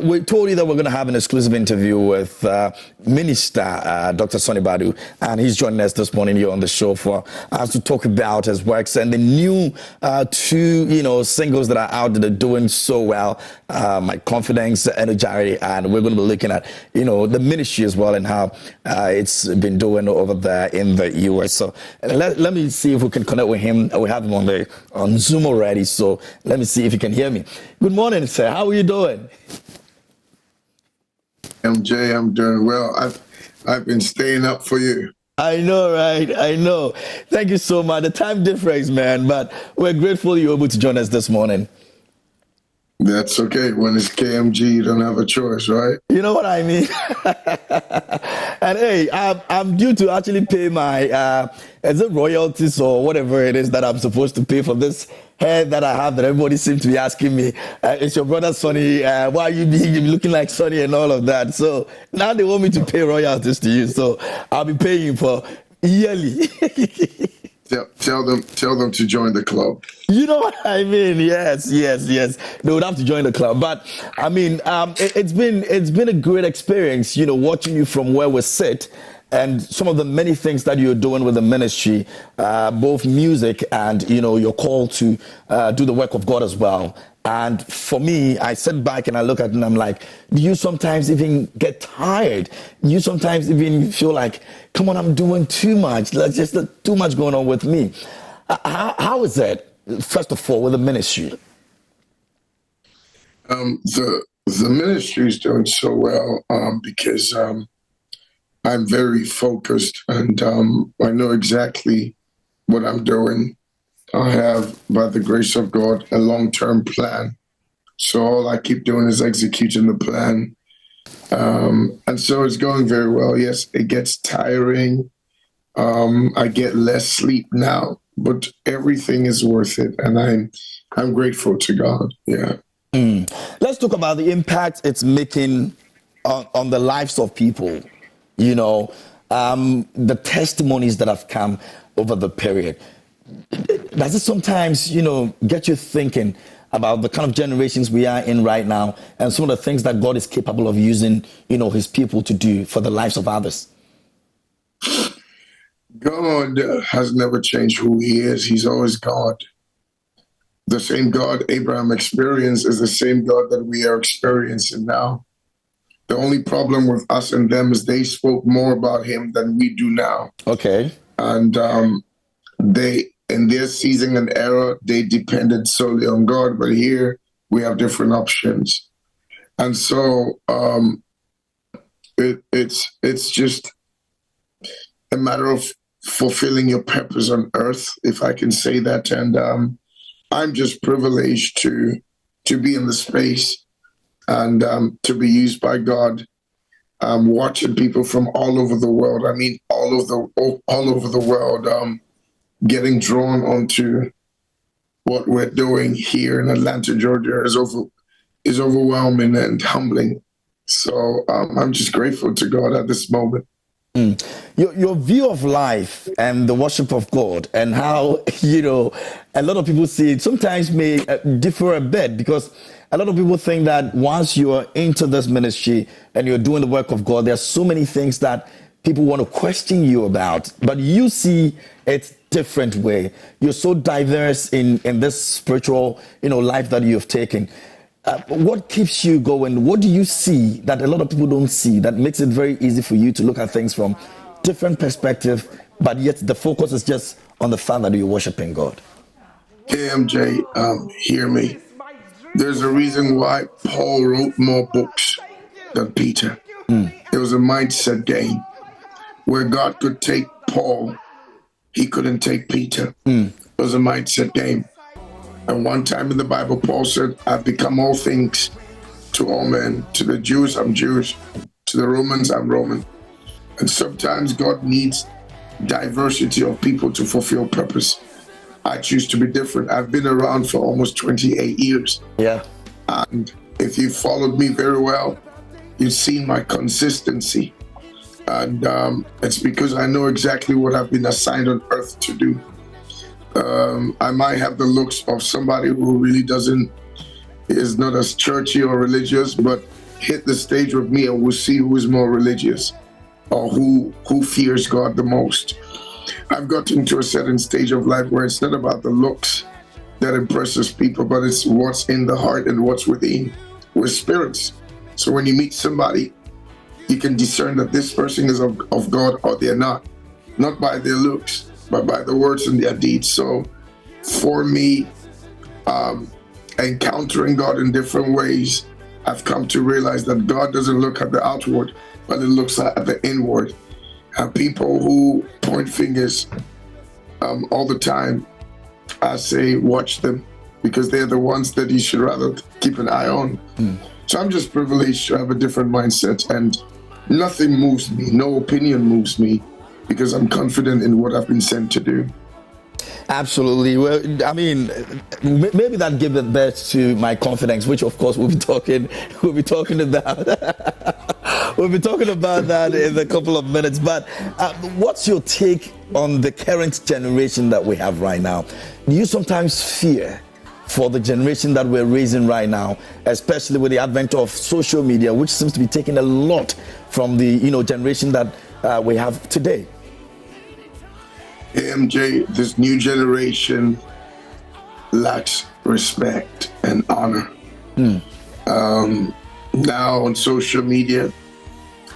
We told you that we're going to have an exclusive interview with Minister Dr. Sonnie Badu, and he's joining us this morning here on the show for us to talk about his works and the new two, singles that are out that are doing so well. My Confidence, Enojare, and we're going to be looking at, the ministry as well and how it's been doing over there in the US. So let me see if we can connect with him. We have him on Zoom already. So let me see if you can hear me. Good morning, sir. How are you doing? MJ, I'm doing well. I've been staying up for you. I know, right? I know. Thank you so much. The time difference, man, but we're grateful you're able to join us this morning. That's okay. When it's KMG, you don't have a choice, right? You know what I mean? And hey, I'm due to actually pay my, is it royalties or whatever it is that I'm supposed to pay for this hair that I have that everybody seems to be asking me. It's your brother Sonnie. Why are you looking like Sonnie and all of that? So now they want me to pay royalties to you. So I'll be paying for yearly. Tell them to join the club. You know what I mean? Yes. They would have to join the club. But I mean, it's been a great experience, watching you from where we sit and some of the many things that you're doing with the ministry, both music and, your call to do the work of God as well. And for me, I sit back and I look at it and I'm like, do you sometimes even get tired? You sometimes even feel like, come on, I'm doing too much. There's just too much going on with me. How is that, first of all, with the ministry? The ministry is doing so well because I'm very focused and I know exactly what I'm doing. I have, by the grace of God, a long-term plan. So all I keep doing is executing the plan. And so it's going very well. Yes, it gets tiring. I get less sleep now, but everything is worth it. And I'm grateful to God. Yeah. Let's talk about the impact it's making on the lives of people. The testimonies that have come over the period. Does it sometimes, get you thinking about the kind of generations we are in right now and some of the things that God is capable of using, his people to do for the lives of others? God has never changed who he is. He's always God. The same God Abraham experienced is the same God that we are experiencing now. The only problem with us and them is they spoke more about him than we do now. Okay. And in their season and era, they depended solely on God, but here we have different options. And so it's just a matter of fulfilling your purpose on earth, if I can say that. And I'm just privileged to be in the space and to be used by God. Watching people from all over the world. I mean, all over the world, getting drawn onto what we're doing here in Atlanta, Georgia is overwhelming and humbling. So I'm just grateful to God at this moment. Your view of life and the worship of God and how, a lot of people see it sometimes may differ a bit, because a lot of people think that once you are into this ministry and you're doing the work of God, there's so many things that people want to question you about, but you see it different way. You're so diverse in this spiritual, life that you've taken. What keeps you going? What do you see that a lot of people don't see that makes it very easy for you to look at things from different perspective, but yet the focus is just on the fact that you're worshiping God? KMJ, hear me. There's a reason why Paul wrote more books than Peter. It was a mindset game. Where God could take Paul, he couldn't take Peter. It was a mindset game. And one time in the Bible, Paul said, I've become all things to all men. To the Jews, I'm Jewish. To the Romans, I'm Roman. And sometimes God needs diversity of people to fulfill purpose. I choose to be different. I've been around for almost 28 years. Yeah. And if you followed me very well, you've seen my consistency. And it's because I know exactly what I've been assigned on earth to do. I might have the looks of somebody who really is not as churchy or religious, but hit the stage with me and we'll see who is more religious or who fears God the most. I've gotten to a certain stage of life where it's not about the looks that impresses people, but it's what's in the heart and what's within. We're spirits. So when you meet somebody, you can discern that this person is of God or they're not by their looks, but by the words and their deeds. So for me, encountering God in different ways, I've come to realize that God doesn't look at the outward, but it looks at the inward. And people who point fingers all the time, I say watch them, because they're the ones that you should rather keep an eye on. So I'm just privileged to have a different mindset, and nothing moves me, no opinion moves me, because I'm confident in what I've been sent to do. Absolutely. Well, I mean, maybe that gave birth to my confidence, which of course we'll be talking about. We'll be talking about that in a couple of minutes. But what's your take on the current generation that we have right now? Do you sometimes fear for the generation that we're raising right now, especially with the advent of social media, which seems to be taking a lot from the generation that we have today? MJ, this new generation lacks respect and honor. Now on social media,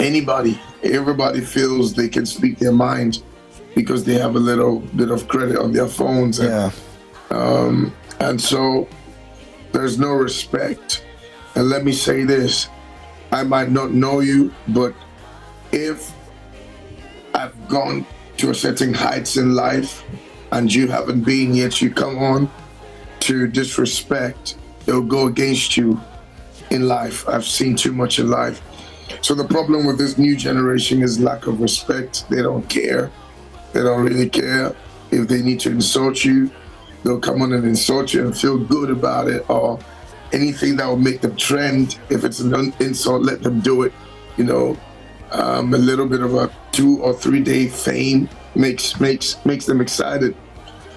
everybody feels they can speak their mind because they have a little bit of credit on their phones. And so there's no respect. And let me say this, I might not know you, but if I've gone to a certain heights in life and you haven't been yet, you come on to disrespect, it'll go against you in life. I've seen too much in life. So the problem with this new generation is lack of respect. They don't care. They don't really care. If they need to insult you, they'll come on and insult you and feel good about it, or anything that will make them trend. If it's an insult, let them do it. A little bit of a 2 or 3 day fame makes them excited,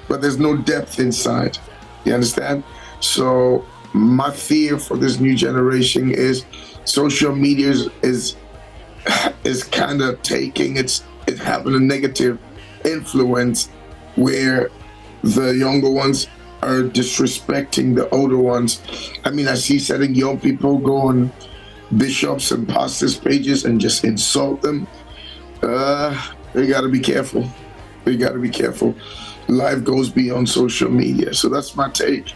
but there's no depth inside. You understand? So my fear for this new generation is social media is kind of it's having a negative influence where the younger ones are disrespecting the older ones. I mean, I see certain young people go on bishops and pastors' pages and just insult them. They got to be careful. Life goes beyond social media. So that's my take.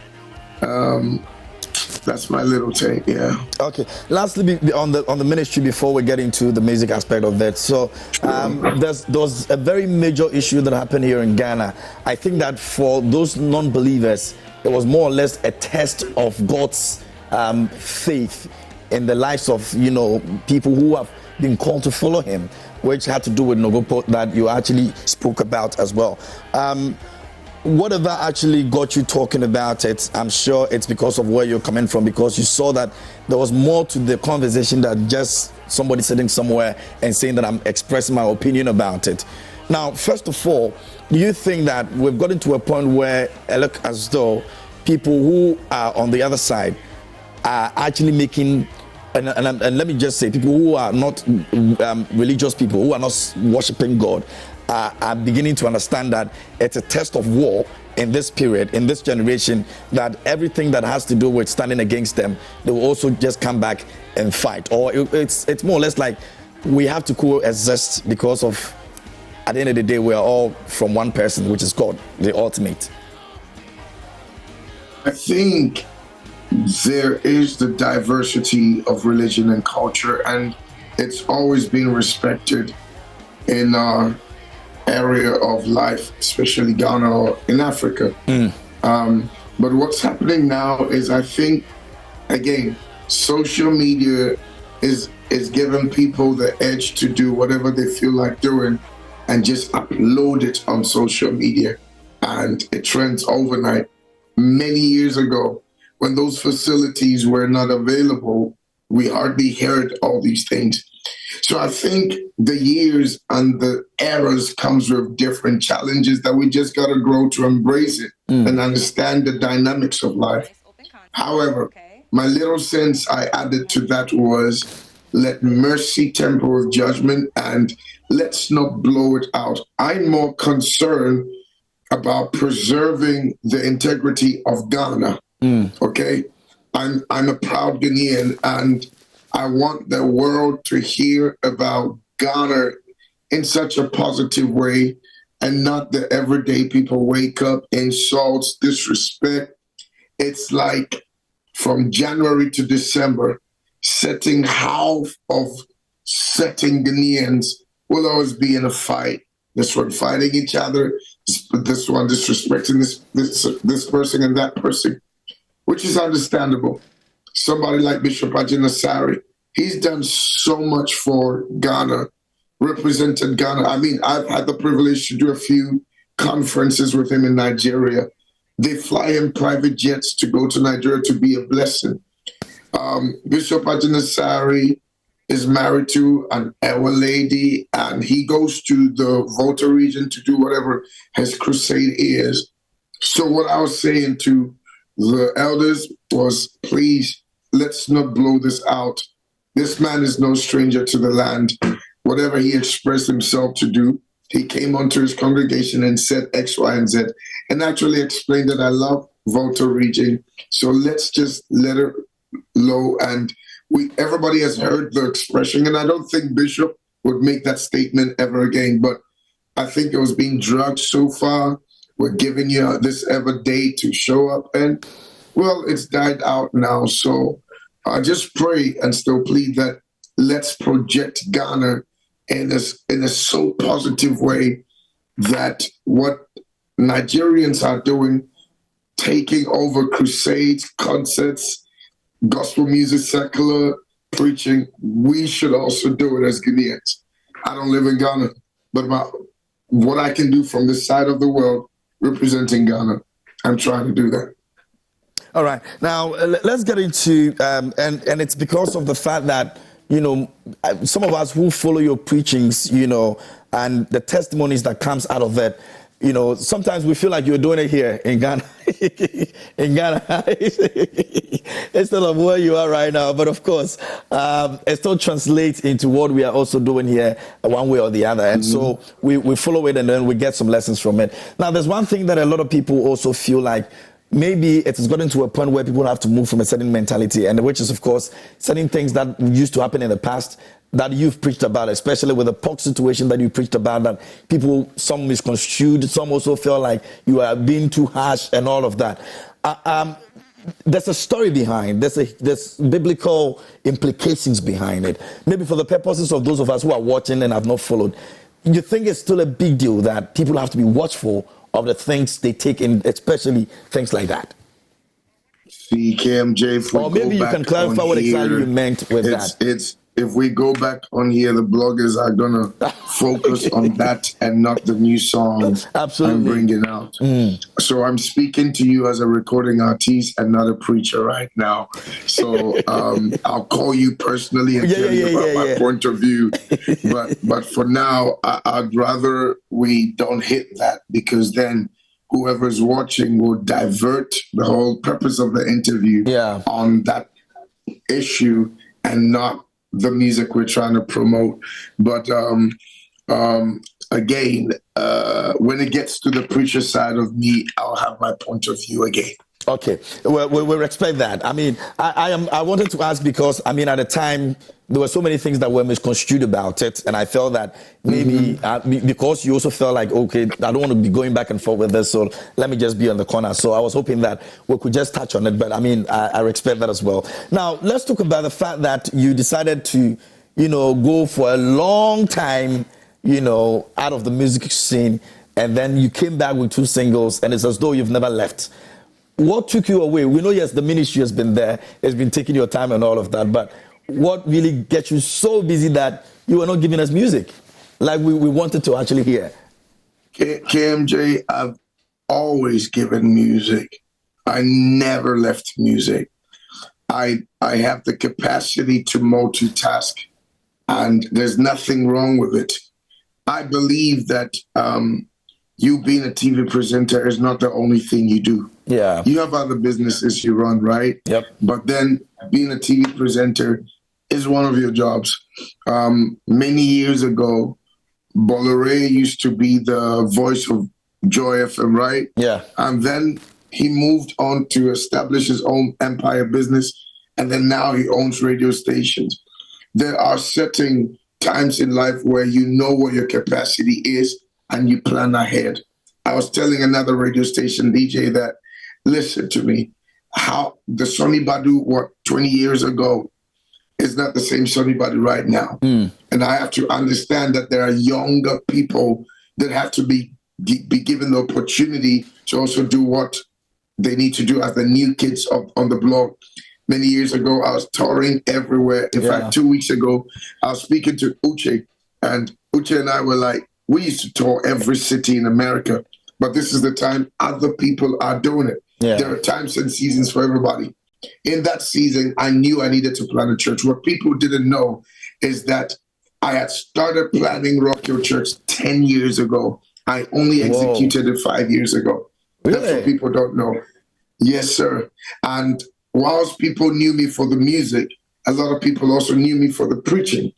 That's my little take. Yeah. Okay. Lastly, on the ministry, before we get into the music aspect of that, so there was a very major issue that happened here in Ghana. I think that for those non-believers, it was more or less a test of God's faith in the lives of people who have been called to follow Him, which had to do with Nogopo that you actually spoke about as well. Whatever actually got you talking about it, I'm sure it's because of where you're coming from, because you saw that there was more to the conversation than just somebody sitting somewhere and saying that I'm expressing my opinion about it. Now, first of all, do you think that we've gotten to a point where it looks as though people who are on the other side are actually making, and let me just say, people who are not religious people, who are not worshiping God, are beginning to understand that it's a test of war in this period, in this generation, that everything that has to do with standing against them, they will also just come back and fight. Or it's more or less like we have to coexist because of, at the end of the day, we are all from one person, which is God, the ultimate. I think there is the diversity of religion and culture, and it's always been respected in our area of life, especially Ghana or in Africa. But what's happening now is, I think, again, social media is giving people the edge to do whatever they feel like doing and just upload it on social media, and it trends overnight. Many years ago, when those facilities were not available, we hardly heard all these things. So I think the years and the eras comes with different challenges that we just got to grow to embrace it and understand the dynamics of life. However, my little sense I added to that was let mercy temper with judgment and let's not blow it out. I'm more concerned about preserving the integrity of Ghana. Okay, I'm a proud Ghanaian, and I want the world to hear about Ghana in such a positive way, and not the everyday people wake up, insults, disrespect. It's like from January to December, setting half of setting Ghanaians will always be in a fight. This one fighting each other, this one disrespecting this person and that person, which is understandable. Somebody like Bishop Ajinasari, he's done so much for Ghana, represented Ghana. I mean, I've had the privilege to do a few conferences with him in Nigeria. They fly in private jets to go to Nigeria to be a blessing. Bishop Ajinasari is married to an Ewa lady, and he goes to the Volta region to do whatever his crusade is. So what I was saying to the elders was, please, let's not blow this out. This man is no stranger to the land. Whatever he expressed himself to do, he came onto his congregation and said X, Y, and Z, and actually explained that I love Volta region. So let's just let it low. And everybody has heard the expression, and I don't think Bishop would make that statement ever again, but I think it was being drugged so far. We're giving you this ever day to show up, and well, it's died out now. So I just pray and still plead that let's project Ghana in a so positive way that what Nigerians are doing, taking over crusades, concerts, gospel music, secular preaching, we should also do it as Ghanaians. I don't live in Ghana, but about what I can do from this side of the world representing Ghana, I'm trying to do that. All right. Now, let's get into, and it's because of the fact that, you know, some of us who follow your preachings, you know, and the testimonies that comes out of it, you know, sometimes we feel like you're doing it here in Ghana, in Ghana, instead of where you are right now. But of course, it still translates into what we are also doing here, one way or the other. And so we follow it, and then we get some lessons from it. Now, there's one thing that a lot of people also feel like maybe it has gotten to a point where people have to move from a certain mentality, and which is, of course, certain things that used to happen in the past that you've preached about, especially with the POC situation that you preached about, that people, some misconstrued, some also feel like you are being too harsh and all of that. There's a story behind, there's biblical implications behind it. Maybe for the purposes of those of us who are watching and have not followed, you think it's still a big deal that people have to be watchful of the things they take in, especially things like that? See, KMJ, or maybe you can clarify what exactly you meant with that. If we go back on here, the bloggers are going to focus on that and not the new song I'm bringing out. So I'm speaking to you as a recording artist and not a preacher right now. So I'll call you personally and tell you about my point of view. But for now, I'd rather we don't hit that, because then whoever's watching will divert the whole purpose of the interview on that issue and not the music we're trying to promote. But again, when it gets to the preacher side of me, I'll have my point of view again. Okay, well, we respect that. I mean, I wanted to ask because, I mean, at the time, there were so many things that were misconstrued about it, and I felt that maybe because you also felt like, okay, I don't want to be going back and forth with this, so let me just be on the corner. So I was hoping that we could just touch on it, but I mean, I respect that as well. Now, let's talk about the fact that you decided to, you know, go for a long time, you know, out of the music scene, and then you came back with 2 singles, and it's as though you've never left. What took you away? We know, yes, the ministry has been there, it's been taking your time and all of that, but what really gets you so busy that you are not giving us music like we wanted to actually hear? KMJ, I've always given music. I never left music. I have the capacity to multitask. and there's nothing wrong with it. I believe that you being a TV presenter is not the only thing you do. Yeah. You have other businesses you run, right? Yep. But then being a TV presenter is one of your jobs. Many years ago, Bolloré used to be the voice of Joy FM, right? Yeah. And then he moved on to establish his own empire business. And then now he owns radio stations. There are certain times in life where you know what your capacity is and you plan ahead. I was telling another radio station DJ that, listen to me, how the Sonnie Badu, 20 years ago, is not the same Sonnie Badu right now. And I have to understand that there are younger people that have to be given the opportunity to also do what they need to do as the new kids on the block. Many years ago, I was touring everywhere. In fact, 2 weeks ago, I was speaking to Uche, and Uche and I were like, we used to tour every city in America, but this is the time other people are doing it. Yeah. There are times and seasons for everybody. In that season, I knew I needed to plant a church. What people didn't know is that I had started planning Rock Your Church 10 years ago. I only executed it 5 years ago. Really? That's what people don't know. Yes, sir. And whilst people knew me for the music, a lot of people also knew me for the preaching.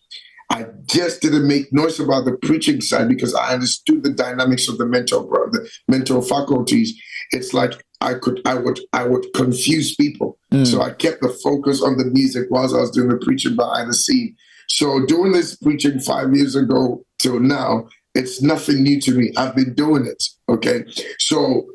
I just didn't make noise about the preaching side because I understood the dynamics of the mental faculties. It's like I would confuse people. So I kept the focus on the music whilst I was doing the preaching behind the scene. So doing this preaching 5 years ago till now, it's nothing new to me. I've been doing it. Okay. So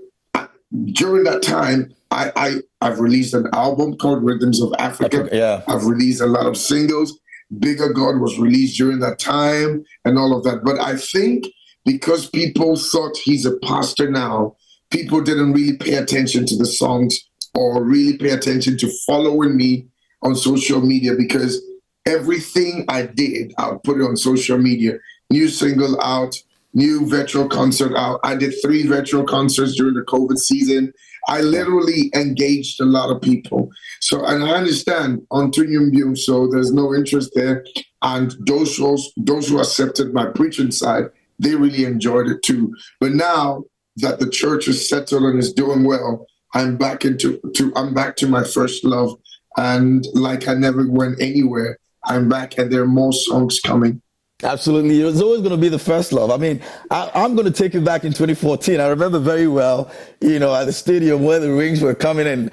during that time, I've released an album called Rhythms of Africa. Yeah. I've released a lot of singles. Bigger God was released during that time and all of that. But I think because people thought he's a pastor now, people didn't really pay attention to the songs or really pay attention to following me on social media, because everything I did, I would put it on social media. New single out, new virtual concert out. I did 3 virtual concerts during the COVID season. I literally engaged a lot of people. So, and I understand on Tunyumbium, so there's no interest there. And those who accepted my preaching side, they really enjoyed it too. But now that the church is settled and is doing well, I'm back to my first love. And like I never went anywhere, I'm back and there are more songs coming. Absolutely. It's always going to be the first love. I mean, I'm going to take you back in 2014. I remember very well, at the stadium where the rings were coming in.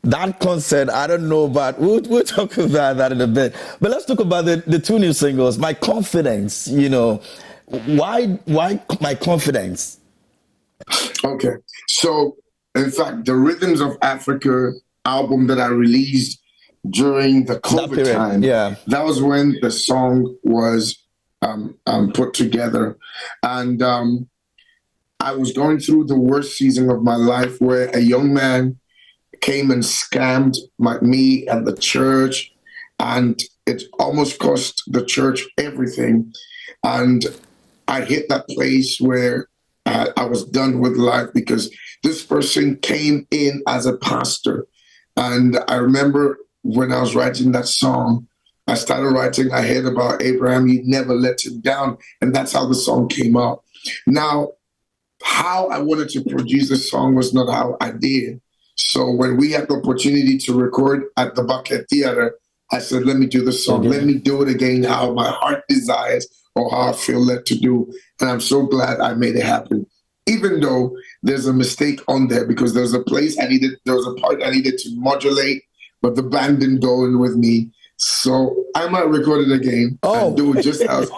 That concert, I don't know, but we'll talk about that in a bit. But let's talk about the 2 new singles. My Confidence, why My Confidence? Okay. So, in fact, the Rhythms of Africa album that I released during the COVID time, that was when the song was put together. And I was going through the worst season of my life, where a young man came and scammed me and the church, and it almost cost the church everything. And I hit that place where I was done with life, because this person came in as a pastor. And I remember when I was writing that song, I started writing ahead about Abraham. You never let him down. And that's how the song came out. Now, how I wanted to produce the song was not how I did. So when we had the opportunity to record at the Bucket Theater, I said, let me do the song. Let me do it again how my heart desires or how I feel led to do. And I'm so glad I made it happen. Even though there's a mistake on there, because there was a part I needed to modulate, but the band didn't go in with me. So I might record it again and do it just as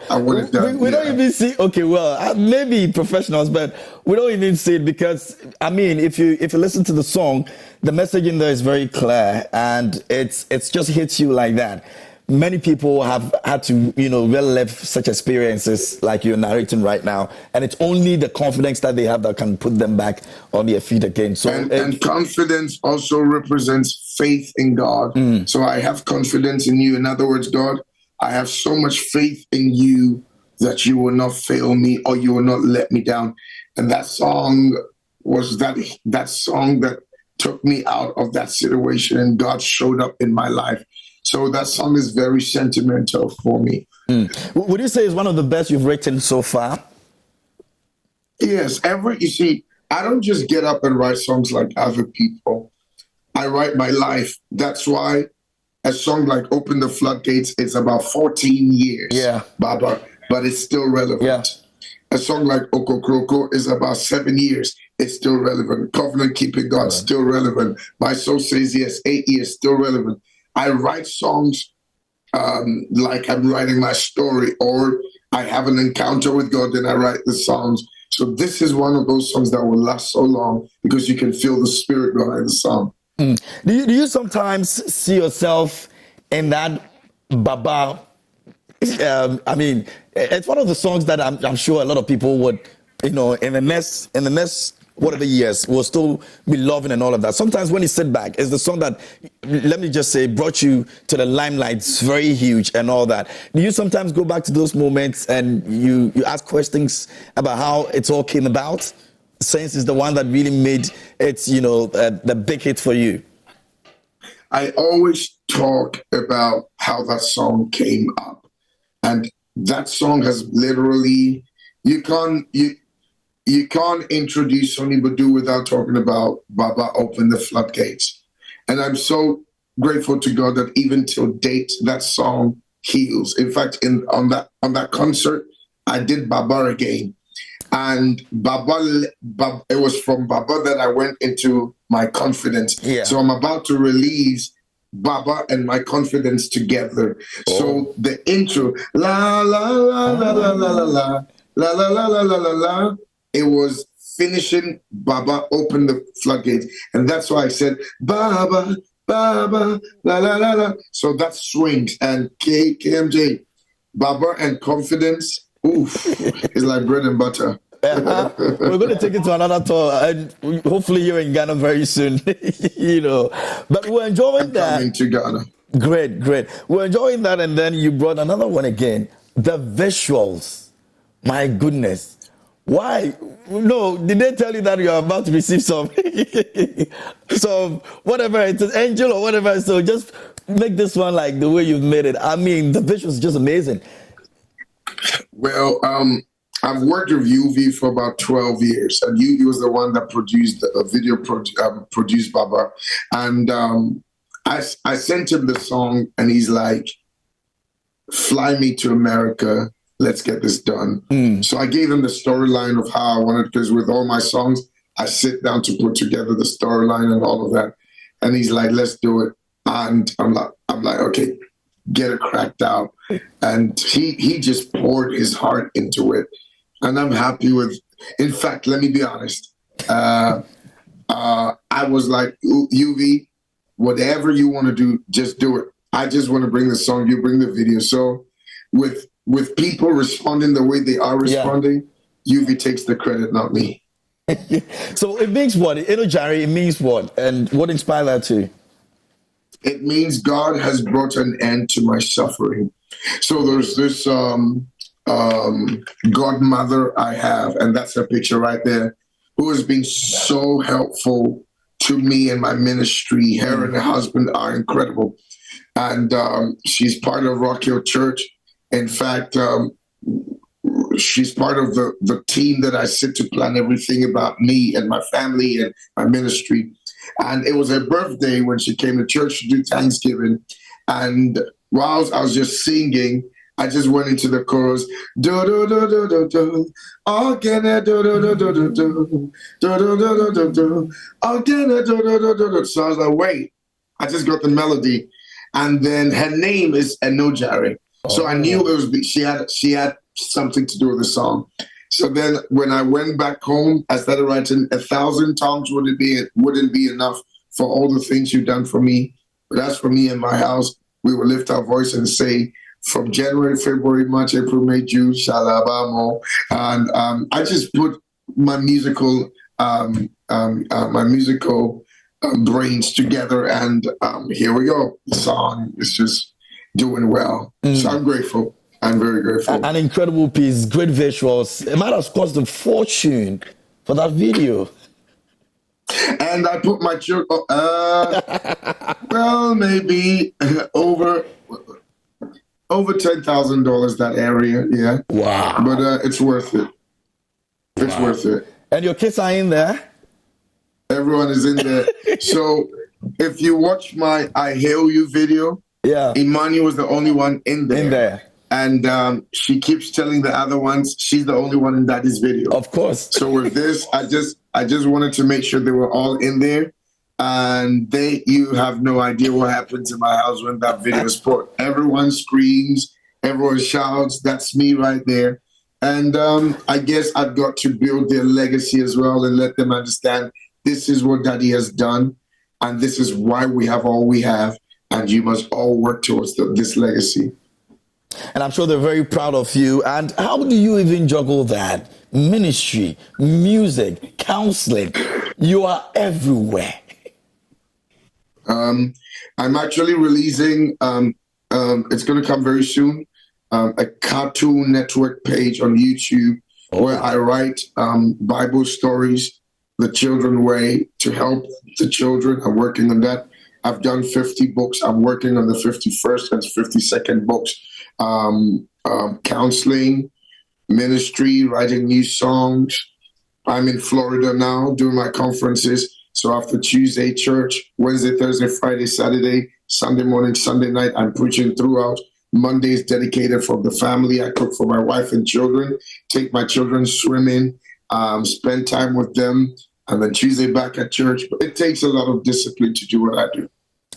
I want it done. We don't even see. Okay, well, maybe professionals, but we don't even see it, because I mean, if you listen to the song, the message in there is very clear, and it's just hits you like that. Many people have had to, relive such experiences like you're narrating right now, and it's only the confidence that they have that can put them back on their feet again. So, and confidence also represents faith in God. So I have confidence in you. In other words, God, I have so much faith in you that you will not fail me or you will not let me down. And that song was that song that took me out of that situation, and God showed up in my life. So that song is very sentimental for me. Would you say it's one of the best you've written so far? Yes, you see, I don't just get up and write songs like other people. I write my life. That's why a song like Open the Floodgates is about 14 years, Yeah. Baba, but it's still relevant. Yeah. A song like Okokroko is about 7 years. It's still relevant. Covenant Keeping God, still relevant. My Soul Says Yes, 8 years, still relevant. I write songs like I'm writing my story, or I have an encounter with God, then I write the songs. So this is one of those songs that will last so long because you can feel the spirit behind the song. Do you sometimes see yourself in that Baba? I mean, it's one of the songs that I'm sure a lot of people would, in the next whatever years will still be loving and all of that. Sometimes when you sit back, it's the song that, let me just say, brought you to the limelight. It's very huge and all that. Do you sometimes go back to those moments and you ask questions about how it all came about? Since it's the one that really made it, the big hit for you. I always talk about how that song came up. And that song has literally, you can't introduce Sonnie Badu without talking about Baba Open the Floodgates. And I'm so grateful to God that even till date, that song heals. In fact, on that concert, I did Baba again. And Baba, it was from Baba that I went into my confidence. Yeah. So I'm about to release Baba and my confidence together. Oh. So the intro, la la la la la la la la la la la la la la, it was finishing Baba Open the Floodgates. And that's why I said Baba, Baba, la la la la. So that swings. And KMJ, Baba and confidence, oof, it's like bread and butter. We're going to take it to another tour, and hopefully you're in Ghana very soon. But we're enjoying that. Coming to Ghana. Great. We're enjoying that, and then you brought another one again. The visuals, my goodness. Why? No, did they tell you that you are about to receive some whatever it's an angel or whatever? So just make this one like the way you've made it. I mean, the visuals is just amazing. Well, I've worked with UV for about 12 years, and UV was the one that produced a video, produced Baba. And I sent him the song, and he's like, fly me to America, let's get this done. So I gave him the storyline of how I wanted, because with all my songs, I sit down to put together the storyline and all of that. And he's like, let's do it. And I'm like, okay, get it cracked out. And he just poured his heart into it. And I'm happy with, in fact, let me be honest. I was like, UV, whatever you want to do, just do it. I just want to bring the song, you bring the video. So with people responding the way they are responding, UV takes the credit, not me. So it means what? Enojare, it means what? And what inspired that too? It means God has brought an end to my suffering. So there's this godmother I have, and that's her picture right there, who has been so helpful to me and my ministry. Her and her husband are incredible. And she's part of Rock Hill Church. In fact, she's part of the team that I sit to plan everything about me and my family and my ministry. And it was her birthday when she came to church to do Thanksgiving. And while I was just singing, I just went into the chorus. Do do do do do do. Again, do do do do do do. Do do do do do do. Again, do do do do do. So I was like, wait, I just got the melody, and then her name is Enojare. So I knew it was she had something to do with the song. So then when I went back home, I started writing 1,000 tongues wouldn't be enough for all the things you've done for me. But as for me and my house, we will lift our voice and say, from January, February, March, April, May, June, Shalabamo. And I just put my musical brains together, and here we go. The song is just doing well. So I'm grateful. I'm very grateful. An incredible piece, great visuals. It might have cost a fortune for that video. And I put my children, well, maybe over $10,000 that area, yeah. Wow. But it's worth it. It's worth it. And your kids are in there? Everyone is in there. So if you watch my I Hail You video, yeah, Imani was the only one in there. In there. And she keeps telling the other ones she's the only one in Daddy's video. Of course. So with this, I just wanted to make sure they were all in there. And you have no idea what happens in my house when that video is put. Everyone screams, everyone shouts. That's me right there. And I guess I've got to build their legacy as well and let them understand this is what Daddy has done. And this is why we have all we have. And you must all work towards this legacy. And I'm sure they're very proud of you. And how do you even juggle that? Ministry, music, counseling. You are everywhere. I'm actually releasing, it's going to come very soon, a Cartoon Network page on YouTube where I write Bible stories the children way to help the children. I'm working on that. I've done 50 books. I'm working on the 51st and 52nd books. Counseling, ministry, writing new songs. I'm in Florida now doing my conferences. So after Tuesday, church, Wednesday, Thursday, Friday, Saturday, Sunday morning, Sunday night, I'm preaching throughout. Monday is dedicated for the family. I cook for my wife and children, take my children swimming, spend time with them, and then Tuesday back at church. But it takes a lot of discipline to do what I do.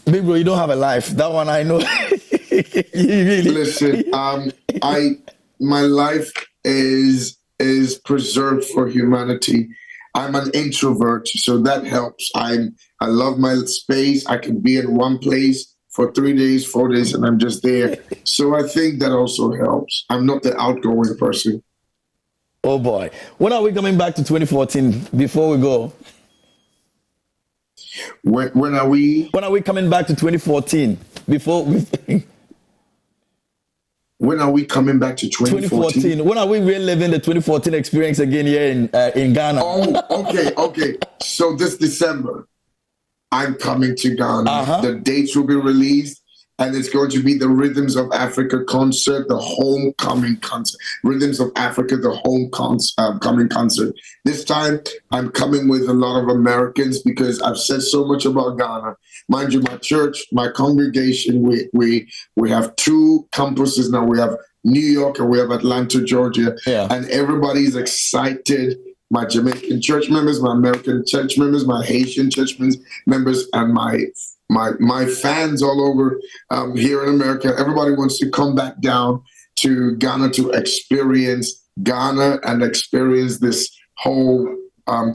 Big bro, you don't have a life. That one I know. Really. Listen, my life is preserved for humanity. I'm an introvert, so that helps. I love my space. I can be in one place for 3 days, 4 days, and I'm just there. So I think that also helps. I'm not the outgoing person. Oh boy. When are we coming back to 2014 before we go? When are we? When are we coming back to 2014 before we... When are we coming back to 2014? When are we reliving the 2014 experience again here in Ghana? Oh, okay. So this December, I'm coming to Ghana. The dates will be released, and it's going to be the Rhythms of Africa concert, the homecoming concert. Rhythms of Africa, the homecoming concert. This time, I'm coming with a lot of Americans because I've said so much about Ghana. Mind you, my church, my congregation, we have 2 campuses now. We have New York and we have Atlanta, Georgia. Yeah. And everybody's excited. My Jamaican church members, my American church members, my Haitian church members, and my fans all over here in America. Everybody wants to come back down to Ghana to experience Ghana and experience this whole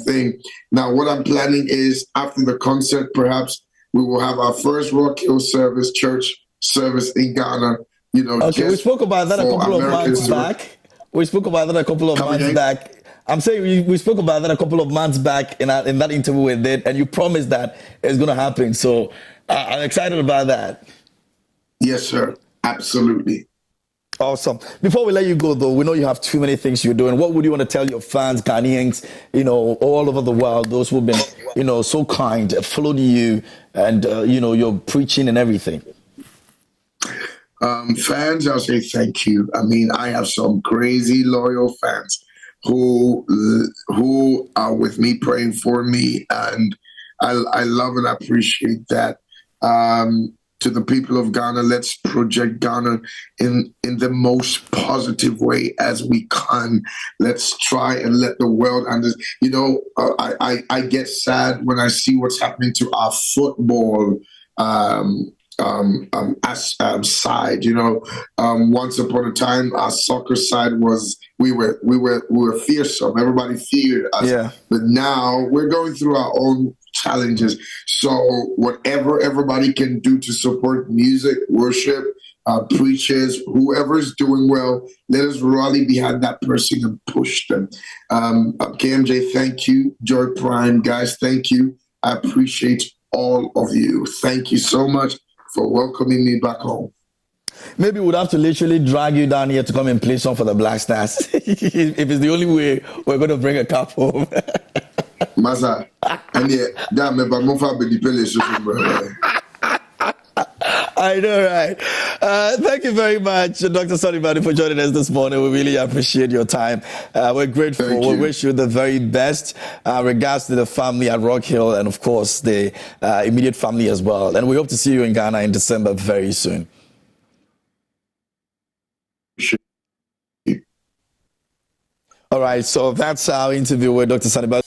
thing. Now, what I'm planning is after the concert, perhaps we will have our first Rock Hill church service in Ghana. You know, okay, we spoke about that a couple of months back. We spoke about that a couple of months back. I'm saying we spoke about that a couple of months back in that interview with it, and you promised that it's going to happen. So I'm excited about that. Yes, sir. Absolutely. Awesome. Before we let you go, though, we know you have too many things you're doing. What would you want to tell your fans, Ghanaians, all over the world, those who've been, so kind, followed you, and, you're preaching and everything? Fans, I'll say thank you. I mean, I have some crazy loyal fans who are with me, praying for me, and I love and appreciate that. To the people of Ghana, let's project Ghana in the most positive way as we can. Let's try and let the world understand. I get sad when I see what's happening to our football side. Once upon a time, our soccer side we were fearsome. Everybody feared us. Yeah. But now we're going through our own challenges. So whatever everybody can do to support music, worship, preachers, whoever is doing well, let us rally behind that person and push them. KMJ, thank you. Joy Prime, guys, thank you. I appreciate all of you. Thank you so much for welcoming me back home. Maybe we'd have to literally drag you down here to come and play song for the Black Stars. If it's the only way we're going to bring a cup home. Masa, and yeah, damn me, but Mofa be the palace, brother. I know, right? Thank you very much, Dr. Sonnie Badu, for joining us this morning. We really appreciate your time. We're grateful. Thank We you. wish you the very best. Regards to the family at Rock Hill and, of course, the immediate family as well. And we hope to see you in Ghana in December very soon. All right, so that's our interview with Dr. Sonnie Badu.